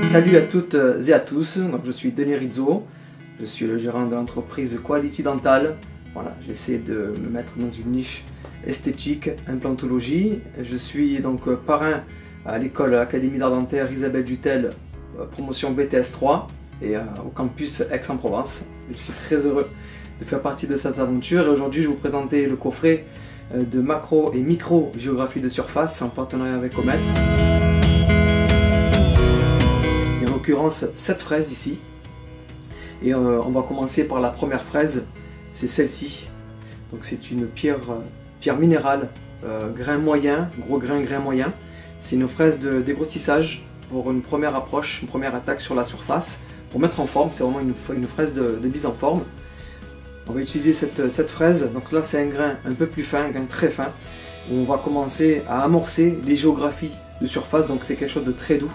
Salut à toutes et à tous, donc je suis Denis Rizzo, je suis le gérant de l'entreprise Quality Dental. Voilà, j'essaie de me mettre dans une niche esthétique, implantologie. Je suis donc parrain à l'école Académie d'art dentaire Isabelle Dutel, promotion BTS 3 et au campus Aix-en-Provence. Je suis très heureux de faire partie de cette aventure et aujourd'hui je vais vous présenter le coffret de macro et micro géographie de surface en partenariat avec Omet. En l'occurrence 7 fraises ici et on va commencer par la première fraise, c'est celle-ci. Donc c'est une pierre minérale, grain moyen, gros grain moyen. C'est une fraise de dégrossissage pour une première approche, une première attaque sur la surface pour mettre en forme. C'est vraiment une fraise de mise en forme. On va utiliser cette fraise, donc là c'est un grain un peu plus fin, un grain très fin, où on va commencer à amorcer les géographies de surface. Donc c'est quelque chose de très doux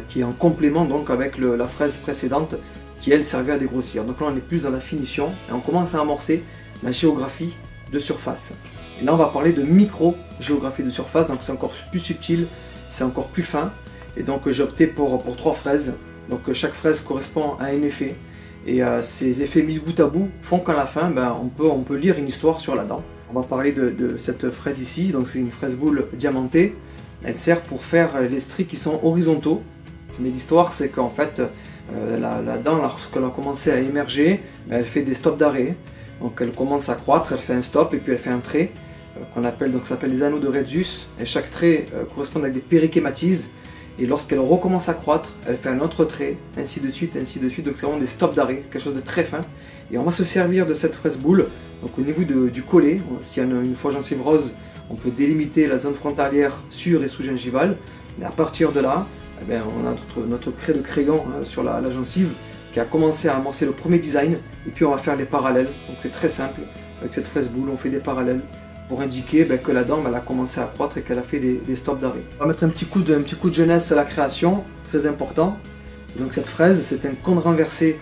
qui est en complément donc avec la fraise précédente qui elle servait à dégrossir. Donc là on est plus dans la finition et on commence à amorcer la géographie de surface. Et là on va parler de micro-géographie de surface, donc c'est encore plus subtil, c'est encore plus fin. Et donc j'ai opté pour 3 fraises, donc chaque fraise correspond à un effet. Et ces effets mis bout à bout font qu'à la fin on peut lire une histoire sur la dent. On va parler de cette fraise ici, donc c'est une fraise boule diamantée. Elle sert pour faire les stries qui sont horizontaux. Mais l'histoire c'est qu'en fait la dent lorsqu'elle a commencé à émerger, elle fait des stops d'arrêt. Donc elle commence à croître, elle fait un stop et puis elle fait un trait qu'on appelle, donc ça s'appelle les anneaux de Retzius. Et chaque trait correspond avec des périchématises. Et lorsqu'elle recommence à croître, elle fait un autre trait, ainsi de suite, ainsi de suite. Donc c'est vraiment des stops d'arrêt, quelque chose de très fin. Et on va se servir de cette fraise boule. Donc au niveau du collet, s'il y a une fois gencive rose, on peut délimiter la zone frontalière sur et sous-gingivale. Et à partir de là, on a notre craie de crayon sur la gencive qui a commencé à amorcer le premier design. Et puis on va faire les parallèles. Donc c'est très simple. Avec cette fraise boule, on fait des parallèles pour indiquer que la dent elle a commencé à croître et qu'elle a fait des stops d'arrêt. On va mettre un petit coup de jeunesse à la création, très important. Donc cette fraise, c'est un cône renversé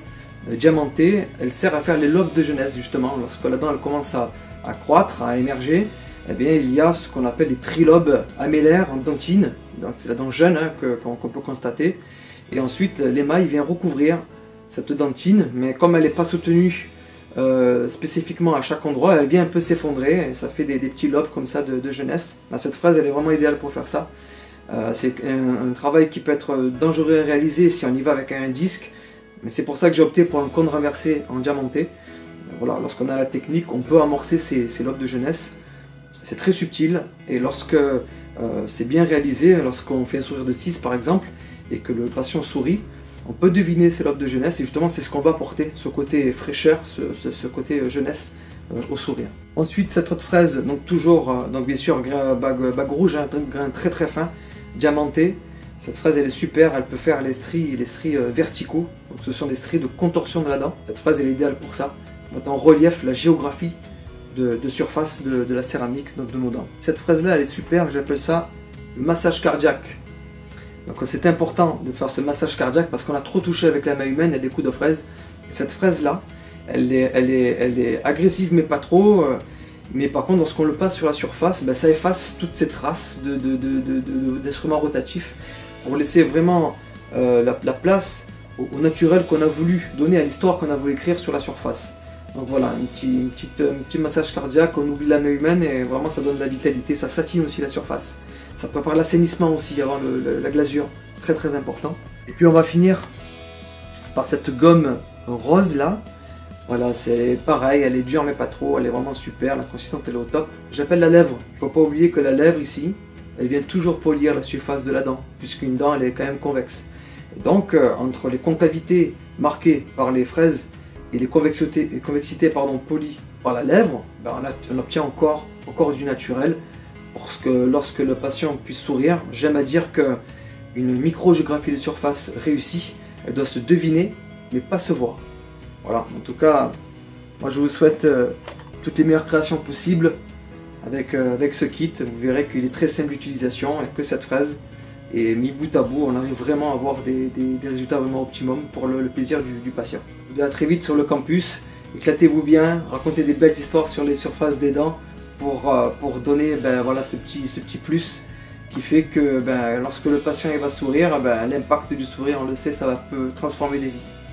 diamanté. Elle sert à faire les lobes de jeunesse justement. Lorsque la dent elle commence à croître, à émerger, il y a ce qu'on appelle les trilobes améllaires en dentine. Donc c'est la dent jeune qu'on peut constater. Et ensuite l'émail vient recouvrir cette dentine, mais comme elle n'est pas soutenue spécifiquement à chaque endroit, elle vient un peu s'effondrer et ça fait des petits lobes comme ça de jeunesse. Cette fraise elle est vraiment idéale pour faire ça. C'est un travail qui peut être dangereux à réaliser si on y va avec un disque, mais c'est pour ça que j'ai opté pour un cône renversé en diamanté. Voilà, lorsqu'on a la technique, on peut amorcer ces lobes de jeunesse. C'est très subtil et lorsque c'est bien réalisé, lorsqu'on fait un sourire de 6 par exemple et que le patient sourit, on peut deviner ces lobes de jeunesse et justement c'est ce qu'on va apporter, ce côté fraîcheur, ce côté jeunesse au sourire. Ensuite cette autre fraise, donc toujours, donc bien sûr bague rouge, un grain très très fin, diamanté. Cette fraise elle est super, elle peut faire les stries verticaux, donc ce sont des stries de contorsion de la dent. Cette fraise elle est idéale pour ça, pour mettre en relief la géographie de surface de la céramique, donc de nos dents. Cette fraise là elle est super, j'appelle ça le massage cardiaque. Donc c'est important de faire ce massage cardiaque parce qu'on a trop touché avec la main humaine, il y a des coups de fraise. Et cette fraise là, elle est agressive mais pas trop. Mais par contre lorsqu'on le passe sur la surface, ça efface toutes ces traces d'instruments rotatifs pour laisser vraiment la place au naturel qu'on a voulu donner, à l'histoire qu'on a voulu écrire sur la surface. Donc voilà, un petit massage cardiaque, on oublie la main humaine et vraiment ça donne de la vitalité, ça satine aussi la surface. Ça prépare l'assainissement aussi avant la glasure, très très important. Et puis on va finir par cette gomme rose là. Voilà, c'est pareil, elle est dure mais pas trop, elle est vraiment super, la consistance elle est au top. J'appelle la lèvre. Il ne faut pas oublier que la lèvre ici, elle vient toujours polir la surface de la dent, puisqu'une dent elle est quand même convexe. Et donc entre les concavités marquées par les fraises et les convexités polies par la lèvre, on obtient encore du naturel. Parce que lorsque le patient puisse sourire, j'aime à dire qu'une micro-géographie de surface réussie, elle doit se deviner, mais pas se voir. Voilà, en tout cas, moi je vous souhaite toutes les meilleures créations possibles avec ce kit. Vous verrez qu'il est très simple d'utilisation et que cette fraise, et mis bout à bout, on arrive vraiment à avoir des résultats vraiment optimum pour le plaisir du patient. Je vous dis à très vite sur le campus, éclatez-vous bien, racontez des belles histoires sur les surfaces des dents, pour donner voilà, ce petit plus qui fait que lorsque le patient il va sourire, l'impact du sourire, on le sait, ça peut transformer des vies.